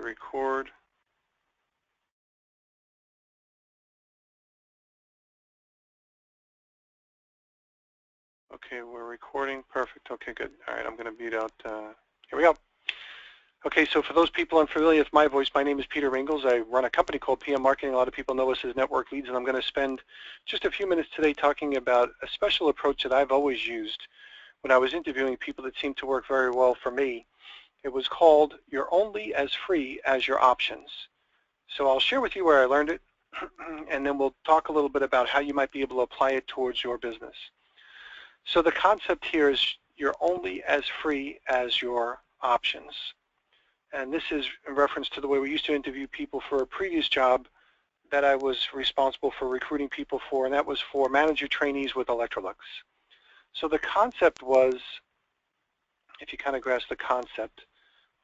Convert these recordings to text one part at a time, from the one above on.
record. Okay, we're recording. Perfect. Okay, good. All right, I'm going to mute out. Here we go. Okay, so for those people unfamiliar with my voice, my name is Peter Ringles. I run a company called PM Marketing. A lot of people know us as Network Leads, and I'm going to spend just a few minutes today talking about a special approach that I've always used when I was interviewing people that seemed to work very well for me. It was called You're Only as Free as Your Options. So I'll share with you where I learned it, and then we'll talk a little bit about how you might be able to apply it towards your business. So the concept here is you're only as free as your options. And this is in reference to the way we used to interview people for a previous job that I was responsible for recruiting people for, and that was for manager trainees with Electrolux. So the concept was, if you kind of grasp the concept,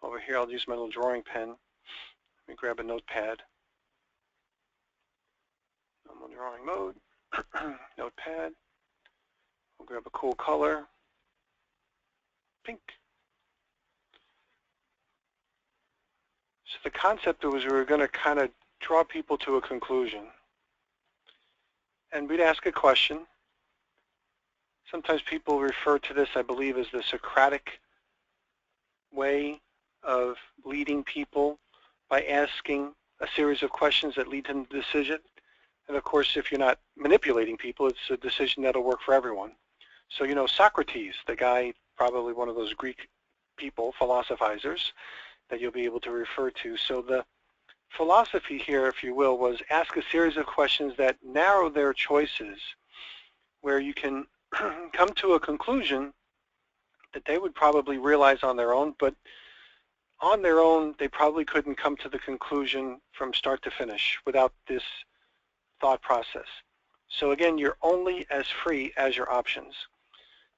over here I'll use my little drawing pen. Let me grab a notepad. I'm on drawing mode. Notepad. We'll grab a cool color. Pink. So the concept was we were going to kind of draw people to a conclusion. And we'd ask a question. Sometimes people refer to this, I believe, as the Socratic way of leading people by asking a series of questions that lead to a decision. And of course, if you're not manipulating people, it's a decision that'll work for everyone. So, you know, Socrates, the guy, probably one of those Greek people, philosophizers, that you'll be able to refer to. So the philosophy here, if you will, was ask a series of questions that narrow their choices, where you can come to a conclusion that they would probably realize on their own, but on their own, they probably couldn't come to the conclusion from start to finish without this thought process. So again, you're only as free as your options.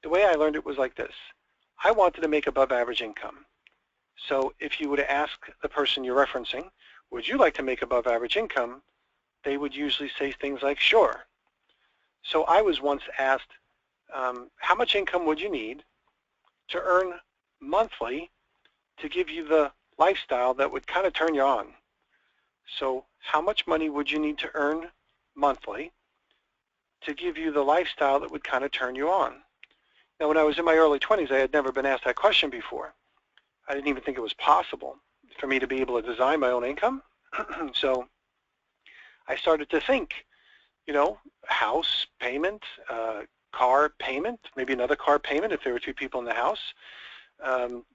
The way I learned it was like this. I wanted to make above average income. So if you were to ask the person you're referencing, would you like to make above average income? They would usually say things like, sure. So I was once asked, how much income would you need to earn monthly to give you the lifestyle that would kind of turn you on? So how much money would you need to earn monthly to give you the lifestyle that would kind of turn you on? Now, when I was in my early 20s, I had never been asked that question before. I didn't even think it was possible for me to be able to design my own income. So I started to think, you know, house payment, car payment, maybe another car payment if there were two people in the house.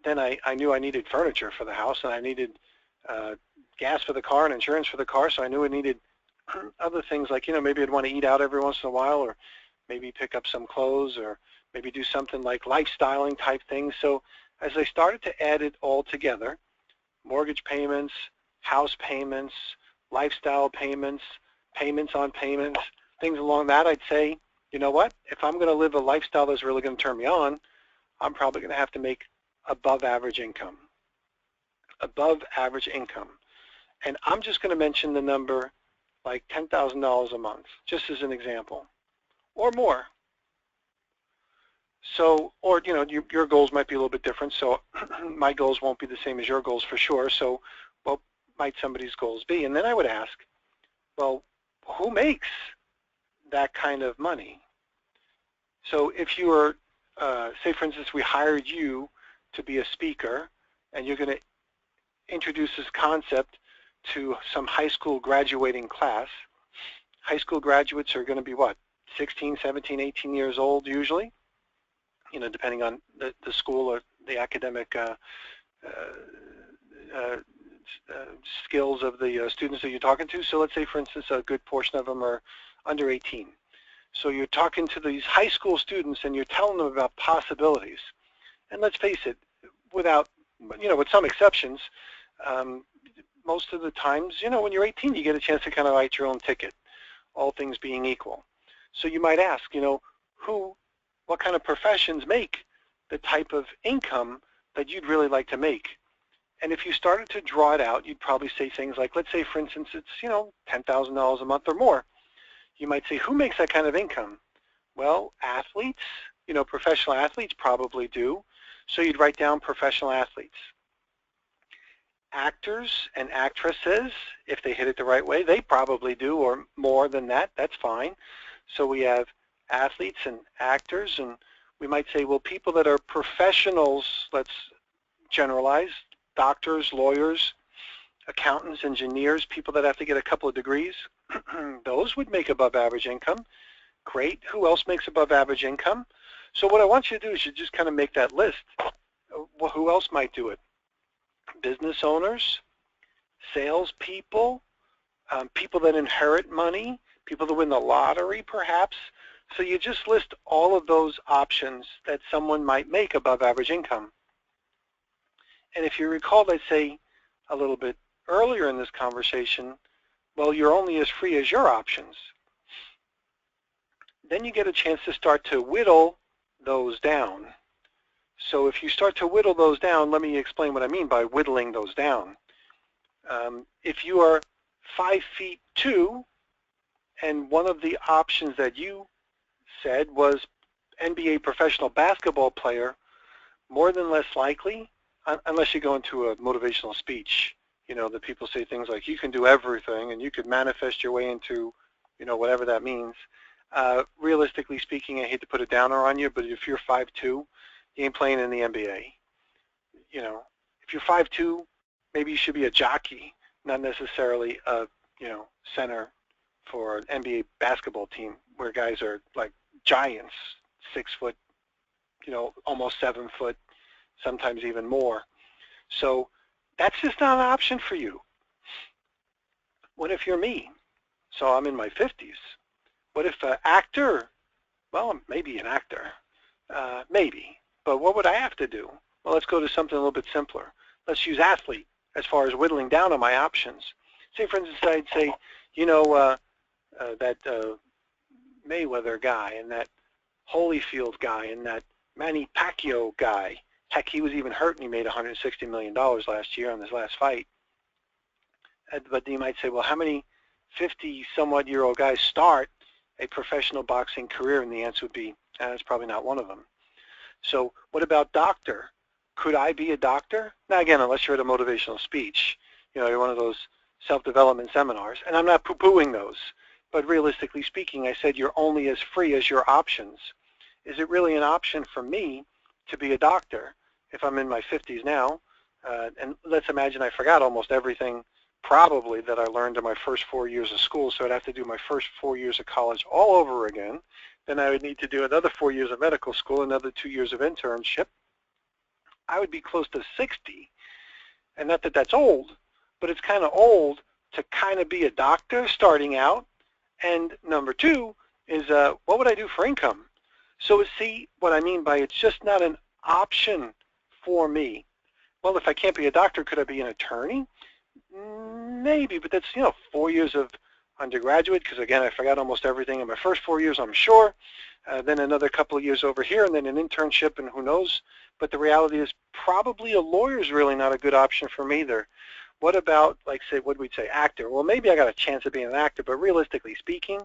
Then I knew I needed furniture for the house, and I needed gas for the car and insurance for the car, so I knew I needed other things like, you know, maybe I'd want to eat out every once in a while, or maybe pick up some clothes, or maybe do something like lifestyling type things. So as I started to add it all together, mortgage payments, house payments, lifestyle payments, payments on payments, things along that, I'd say, you know what, if I'm going to live a lifestyle that's really going to turn me on, I'm probably going to have to make above average income. Above average income. And I'm just going to mention the number like $10,000 a month, just as an example, or more. So, or, you know, your goals might be a little bit different, so my goals won't be the same as your goals for sure, so what might somebody's goals be? And then I would ask, well, who makes that kind of money? So if you were, say for instance, we hired you to be a speaker, and you're going to introduce this concept to some high school graduating class. High school graduates are going to be what, 16, 17, 18 years old usually? You know, depending on the school or the academic skills of the students that you're talking to. So let's say, for instance, a good portion of them are under 18. So you're talking to these high school students and you're telling them about possibilities. And let's face it, without, you know, with some exceptions, most of the times, you know, when you're 18, you get a chance to kind of write your own ticket, all things being equal. So you might ask, you know, what kind of professions make the type of income that you'd really like to make? And if you started to draw it out, you'd probably say things like, let's say, for instance, it's, you know, $10,000 a month or more. You might say, who makes that kind of income? Well, athletes, you know, professional athletes probably do. So you'd write down professional athletes. actors and actresses, if they hit it the right way, they probably do, or more than that, that's fine. So we have athletes and actors, and we might say, well, people that are professionals, let's generalize, doctors, lawyers, accountants, engineers, people that have to get a couple of degrees, those would make above average income. Great. Who else makes above average income? So what I want you to do is you just kind of make that list. Well, who else might do it? Business owners, salespeople, people that inherit money, people that win the lottery perhaps. So you just list all of those options that someone might make above average income. And if you recall, I'd say a little bit earlier in this conversation, well, you're only as free as your options. Then you get a chance to start to whittle those down. So if you start to whittle those down, let me explain what I mean by whittling those down. If you are 5'2", and one of the options that you said was NBA professional basketball player, more than less likely, unless you go into a motivational speech, you know, that people say things like, you can do everything and you could manifest your way into, you know, whatever that means. Realistically speaking, I hate to put a downer on you, but if you're 5'2", you ain't playing in the NBA. You know, if you're 5'2", maybe you should be a jockey, not necessarily a, you know, center for an NBA basketball team where guys are like giants, 6 foot, you know, almost 7 foot, sometimes even more. So that's just not an option for you. What if you're me? So I'm in my 50s. What if an actor, well, maybe an actor, maybe, but what would I have to do? Well, let's go to something a little bit simpler. Let's use athlete as far as whittling down on my options. Say, for instance, I'd say, you know, that Mayweather guy and that Holyfield guy and that Manny Pacquiao guy. Heck, he was even hurt and he made $160 million last year on his last fight. But you might say, well, how many 50-some-odd-year-old guys start a professional boxing career? And the answer would be, that's probably not one of them. So what about doctor? Could I be a doctor? Now, again, unless you're at a motivational speech, you know, you're one of those self-development seminars, and I'm not poo-pooing those, but realistically speaking, I said you're only as free as your options. Is it really an option for me to be a doctor if I'm in my 50s now? And let's imagine I forgot almost everything probably that I learned in my first 4 years of school, so I'd have to do my first 4 years of college all over again. Then I would need to do another 4 years of medical school, another 2 years of internship. I would be close to 60. And not that that's old, but it's kind of old to kind of be a doctor starting out. And number two is what would I do for income? So see what I mean by it's just not an option for me. Well, if I can't be a doctor, could I be an attorney? Maybe, but that's, you know, 4 years of undergraduate, because again, I forgot almost everything in my first 4 years, I'm sure. Then another couple of years over here, and then an internship, and who knows. But the reality is probably a lawyer is really not a good option for me either. What about, like, say, what would we say, actor? Well, maybe I got a chance of being an actor, but realistically speaking,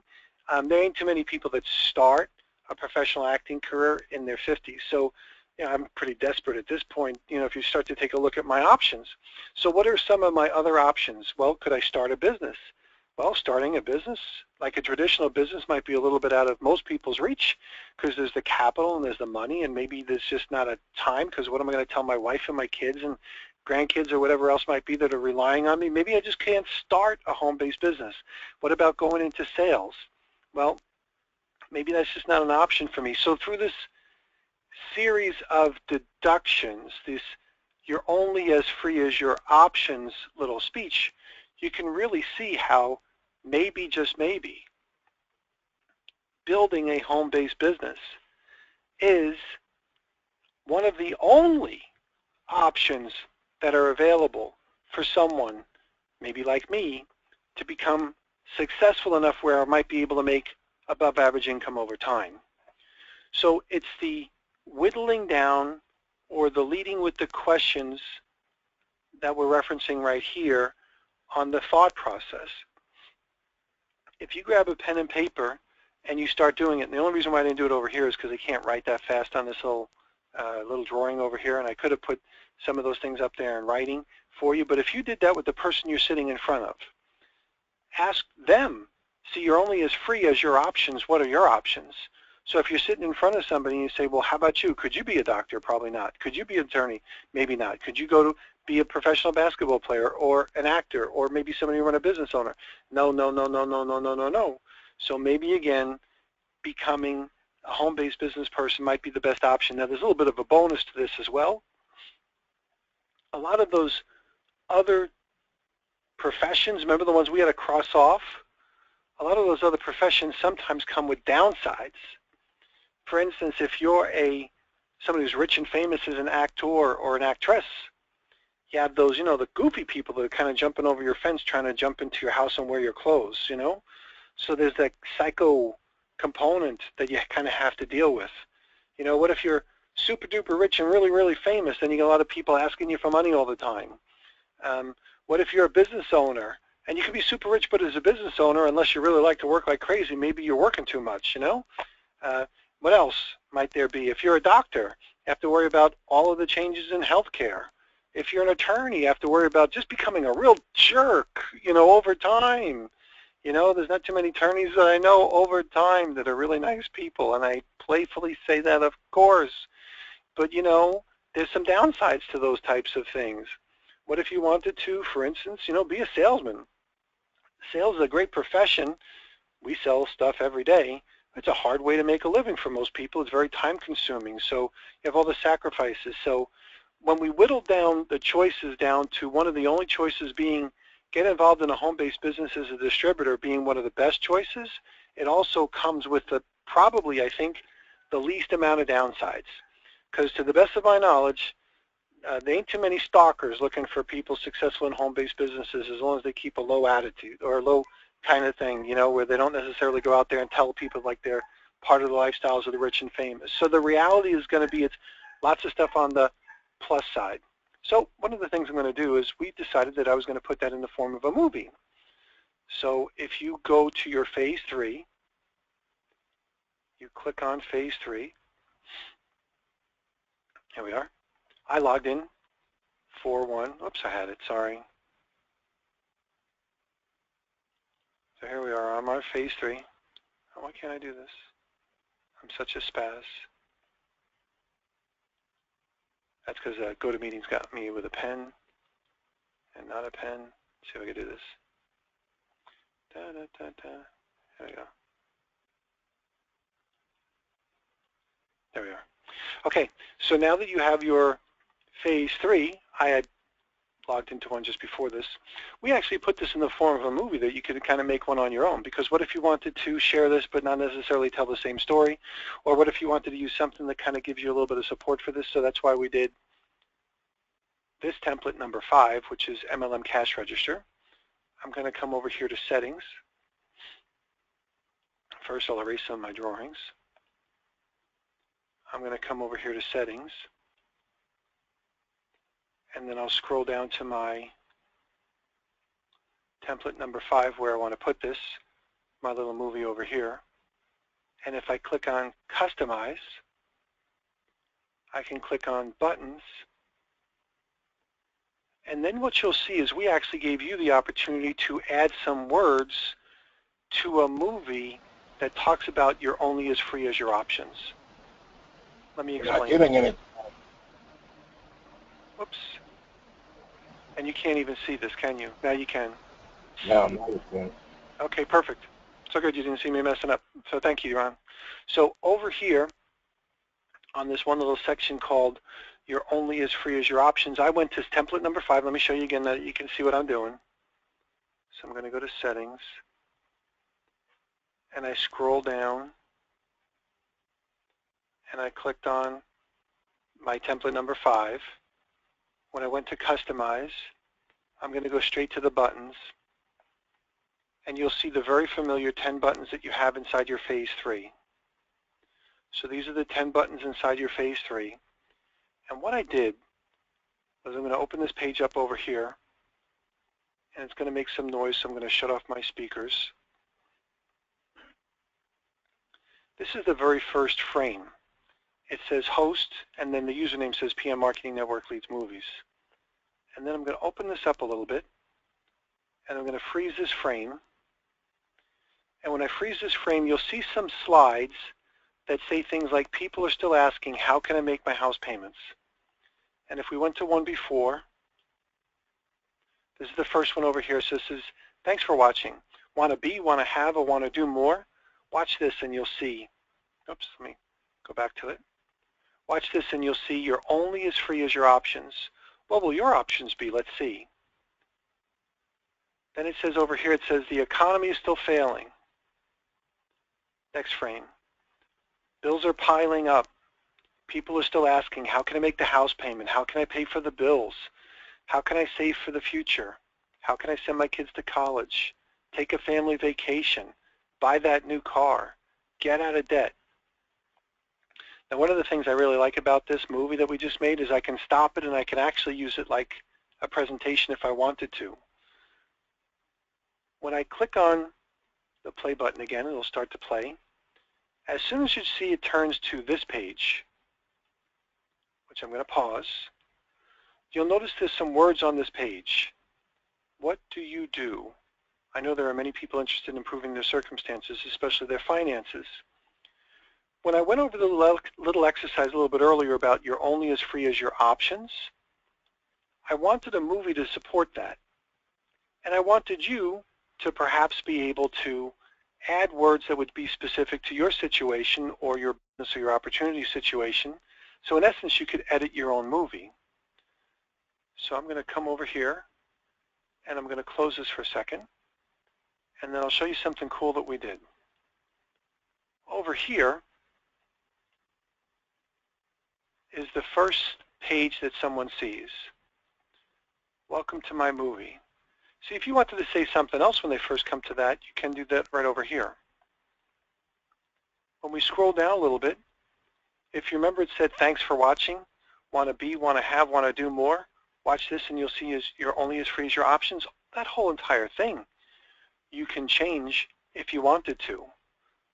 there ain't too many people that start a professional acting career in their 50s. So, you know, I'm pretty desperate at this point, you know, if you start to take a look at my options. So what are some of my other options? Well, could I start a business? Well, starting a business, like a traditional business, might be a little bit out of most people's reach because there's the capital and there's the money, and maybe there's just not a time, because what am I going to tell my wife and my kids and grandkids or whatever else might be that are relying on me? Maybe I just can't start a home-based business. What about going into sales? Well, maybe that's just not an option for me. So through this series of deductions, this you're only as free as your options little speech, you can really see how maybe, just maybe, building a home-based business is one of the only options that are available for someone, maybe like me, to become successful enough where I might be able to make above average income over time. So it's the whittling down or the leading with the questions that we're referencing right here on the thought process. If you grab a pen and paper and you start doing it, and the only reason why I didn't do it over here is because I can't write that fast on this little drawing over here, and I could have put some of those things up there in writing for you, but if you did that with the person you're sitting in front of, ask them, see, you're only as free as your options. What are your options? So if you're sitting in front of somebody and you say, well, how about you? Could you be a doctor? Probably not. Could you be an attorney? Maybe not. Could you go to be a professional basketball player or an actor or maybe somebody who run a business owner? No, no, no, no, no, no, no, no, no. So maybe, again, becoming a home-based business person might be the best option. Now, there's a little bit of a bonus to this as well. A lot of those other professions, remember the ones we had to cross off? A lot of those other professions sometimes come with downsides. For instance, if you're somebody who's rich and famous as an actor or an actress, you have those, the goofy people that are kind of jumping over your fence trying to jump into your house and wear your clothes, So there's that psycho component that you kind of have to deal with. What if you're super duper rich and really, really famous, then you get a lot of people asking you for money all the time? What if you're a business owner and you can be super rich, but as a business owner, unless you really like to work like crazy, maybe you're working too much, What else might there be? If you're a doctor, you have to worry about all of the changes in healthcare. If you're an attorney, you have to worry about just becoming a real jerk, over time. There's not too many attorneys that I know over time that are really nice people, and I playfully say that, of course. But, there's some downsides to those types of things. What if you wanted to, for instance, be a salesman? Sales is a great profession. We sell stuff every day. It's a hard way to make a living for most people. It's very time-consuming. So you have all the sacrifices. So when we whittle down the choices down to one of the only choices being get involved in a home-based business as a distributor being one of the best choices, it also comes with probably, I think, the least amount of downsides. Because to the best of my knowledge, there ain't too many stalkers looking for people successful in home-based businesses as long as they keep a low attitude or a low kind of thing, where they don't necessarily go out there and tell people like they're part of the lifestyles of the rich and famous. So the reality is going to be it's lots of stuff on the plus side. So one of the things I'm going to do is we decided that I was going to put that in the form of a movie. So if you go to your phase 3, you click on phase 3. Here we are. I logged in 4-1. Oops, I had it. Sorry. So here we are. I'm on phase 3. Oh, why can't I do this? I'm such a spaz. That's because GoToMeeting's got me with a pen and not a pen. Let's see if I can do this. Da, da, da, da. There we go. There we are. Okay, so now that you have your phase 3, I had logged into one just before this. We actually put this in the form of a movie that you could kind of make one on your own, because what if you wanted to share this but not necessarily tell the same story? Or what if you wanted to use something that kind of gives you a little bit of support for this? So that's why we did this template number 5, which is MLM Cash Register. I'm going to come over here to Settings. First, I'll erase some of my drawings. I'm going to come over here to Settings. And then I'll scroll down to my template number 5 where I want to put this, my little movie over here. And if I click on Customize, I can click on Buttons. And then what you'll see is we actually gave you the opportunity to add some words to a movie that talks about you're only as free as your options. Let me explain. You're not getting any. Whoops. And you can't even see this, can you? Now you can. No, you can't. Okay, perfect. So good you didn't see me messing up. So thank you, Ron. So over here on this one little section called You're Only as Free as Your Options, I went to template number 5. Let me show you again that you can see what I'm doing. So I'm going to go to Settings. And I scroll down. And I clicked on my template number 5. When I went to Customize, I'm going to go straight to the buttons. And you'll see the very familiar 10 buttons that you have inside your phase 3. So these are the 10 buttons inside your phase 3. And what I did was I'm going to open this page up over here. And it's going to make some noise, so I'm going to shut off my speakers. This is the very first frame. It says host, and then the username says PM Marketing Network Leads Movies. And then I'm going to open this up a little bit, and I'm going to freeze this frame. And when I freeze this frame, you'll see some slides that say things like, people are still asking, how can I make my house payments? And if we went to one before, this is the first one over here. So this is, thanks for watching. Want to be, want to have, or want to do more? Watch this and you'll see. Oops, let me go back to it. Watch this and you'll see you're only as free as your options. What will your options be? Let's see. Then it says over here, it says the economy is still failing. Next frame. Bills are piling up. People are still asking, how can I make the house payment? How can I pay for the bills? How can I save for the future? How can I send my kids to college? Take a family vacation? Buy that new car? Get out of debt? Now, one of the things I really like about this movie that we just made is I can stop it and I can actually use it like a presentation if I wanted to. When I click on the play button again, it'll start to play. As soon as you see it turns to this page, which I'm going to pause, you'll notice there's some words on this page. What do you do? I know there are many people interested in improving their circumstances, especially their finances. When I went over the little exercise a little bit earlier about you're only as free as your options, I wanted a movie to support that. And I wanted you to perhaps be able to add words that would be specific to your situation or your business or your opportunity situation. So in essence, you could edit your own movie. So I'm going to come over here and I'm going to close this for a second. And then I'll show you something cool that we did. Over here is the first page that someone sees. Welcome to my movie. See, if you wanted to say something else when they first come to that, you can do that right over here. When we scroll down a little bit, if you remember it said, thanks for watching, want to be, want to have, want to do more, watch this and you'll see you're only as free as your options. That whole entire thing you can change if you wanted to.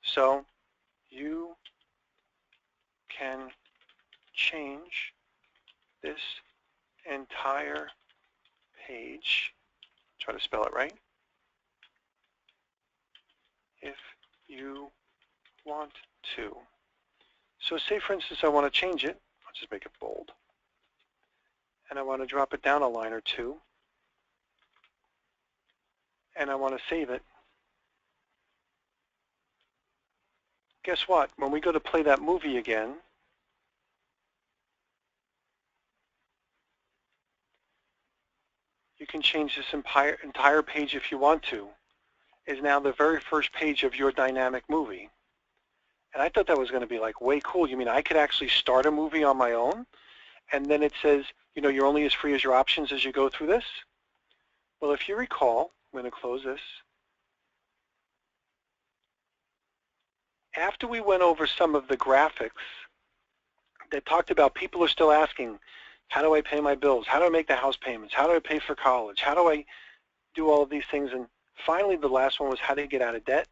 So you can change this entire page, try to spell it right, if you want to. So say for instance I want to change it, I'll just make it bold, and I want to drop it down a line or two, and I want to save it. Guess what? When we go to play that movie again, you can change this entire page if you want to. Is now the very first page of your dynamic movie. And I thought that was going to be like way cool. You mean I could actually start a movie on my own? And then it says, you know, you're only as free as your options as you go through this? Well, if you recall, I'm going to close this. After we went over some of the graphics that talked about people are still asking, how do I pay my bills? How do I make the house payments? How do I pay for college? How do I do all of these things? And finally, the last one was how do you get out of debt?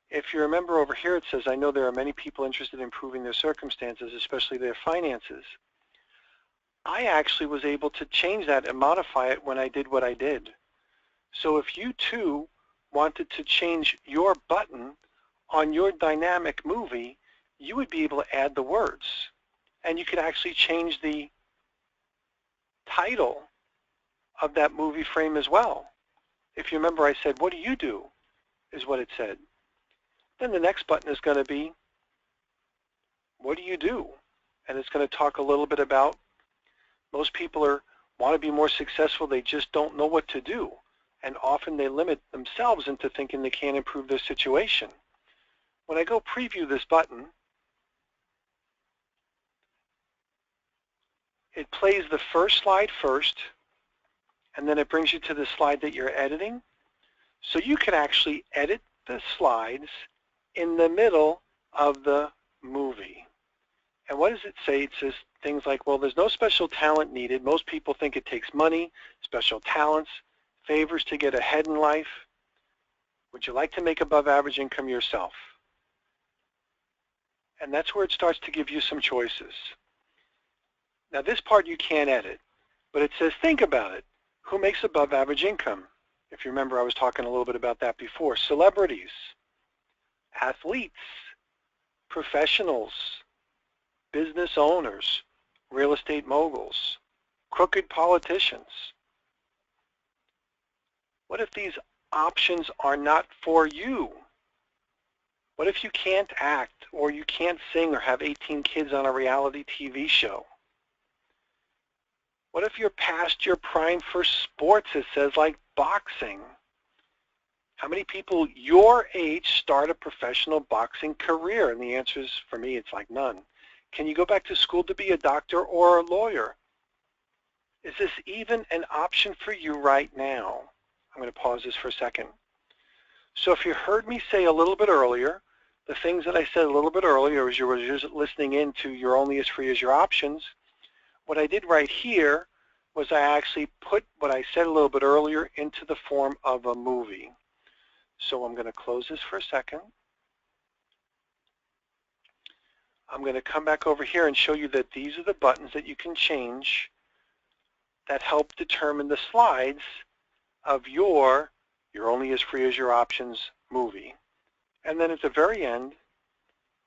If you remember over here, it says, I know there are many people interested in improving their circumstances, especially their finances. I actually was able to change that and modify it when I did what I did. So if you too wanted to change your button on your dynamic movie, you would be able to add the words. And you could actually change the title of that movie frame as well. If you remember, I said, what do you do, is what it said. Then the next button is going to be, what do you do? And it's going to talk a little bit about, most people want to be more successful, they just don't know what to do. And often they limit themselves into thinking they can't improve their situation. When I go preview this button, it plays the first slide first, and then it brings you to the slide that you're editing. So you can actually edit the slides in the middle of the movie. And what does it say? It says things like, well, there's no special talent needed. Most people think it takes money, special talents, favors to get ahead in life. Would you like to make above average income yourself? And that's where it starts to give you some choices. Now this part you can't edit. But it says, think about it. Who makes above average income? If you remember, I was talking a little bit about that before. Celebrities, athletes, professionals, business owners, real estate moguls, crooked politicians. What if these options are not for you? What if you can't act, or you can't sing, or have 18 kids on a reality TV show? What if you're past your prime for sports, it says, like boxing? How many people your age start a professional boxing career? And the answer is, for me, it's like none. Can you go back to school to be a doctor or a lawyer? Is this even an option for you right now? I'm going to pause this for a second. So if you heard me say a little bit earlier, the things that I said a little bit earlier as you were just listening in to You're Only As Free As Your Options, what I did right here was I actually put what I said a little bit earlier into the form of a movie. So I'm going to close this for a second. I'm going to come back over here and show you that these are the buttons that you can change that help determine the slides of You're Only As Free As Your Options movie. And then at the very end,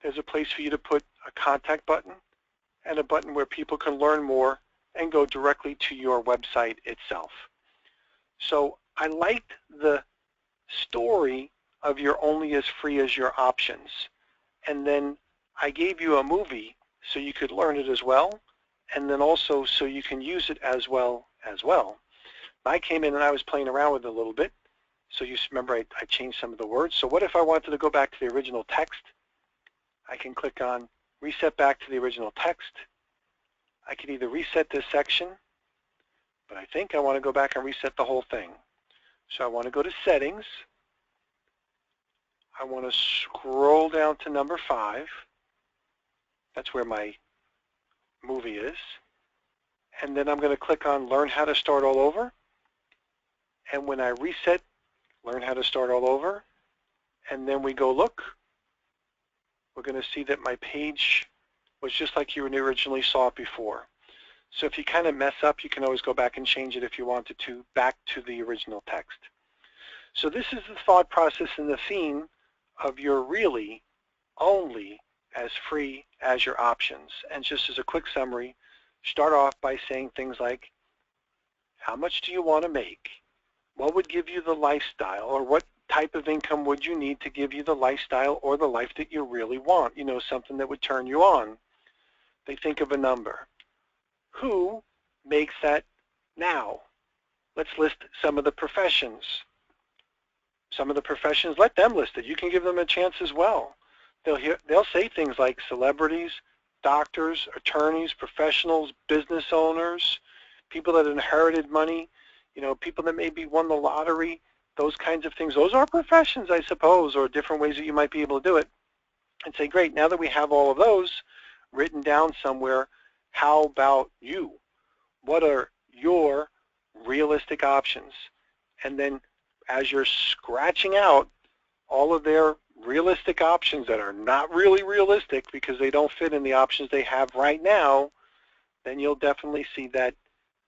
there's a place for you to put a contact button and a button where people can learn more and go directly to your website itself. So I liked the story of You're Only As Free As Your Options. And then I gave you a movie so you could learn it as well, and then also so you can use it as well. I came in and I was playing around with it a little bit. So you remember I changed some of the words. So what if I wanted to go back to the original text? I can click on Reset Back to the Original Text. I can either reset this section, but I think I want to go back and reset the whole thing. So I want to go to Settings. I want to scroll down to number 5. That's where my movie is. And then I'm going to click on Learn How to Start All Over. And when I reset Learn How to Start All Over, and then we go look, we're going to see that my page was just like you originally saw it before. So if you kind of mess up, you can always go back and change it if you wanted to, back to the original text. So this is the thought process and the theme of You're Really Only As Free As Your Options. And just as a quick summary, start off by saying things like, how much do you want to make? What would give you the lifestyle, or what type of income would you need to give you the lifestyle or the life that you really want? You know, something that would turn you on. They think of a number. Who makes that now? Let's list some of the professions. Some of the professions, let them list it. You can give them a chance as well. They'll say things like celebrities, doctors, attorneys, professionals, business owners, people that inherited money, you know, people that maybe won the lottery, those kinds of things. Those are professions, I suppose, or different ways that you might be able to do it. And say, great, now that we have all of those written down somewhere, how about you? What are your realistic options? And then as you're scratching out all of their realistic options that are not really realistic because they don't fit in the options they have right now, then you'll definitely see that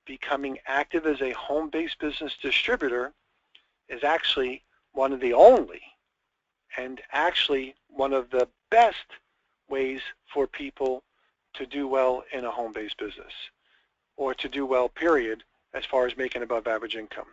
becoming active as a home-based business distributor is actually one of the only and actually one of the best ways for people to do well in a home-based business, or to do well, period, as far as making above average income.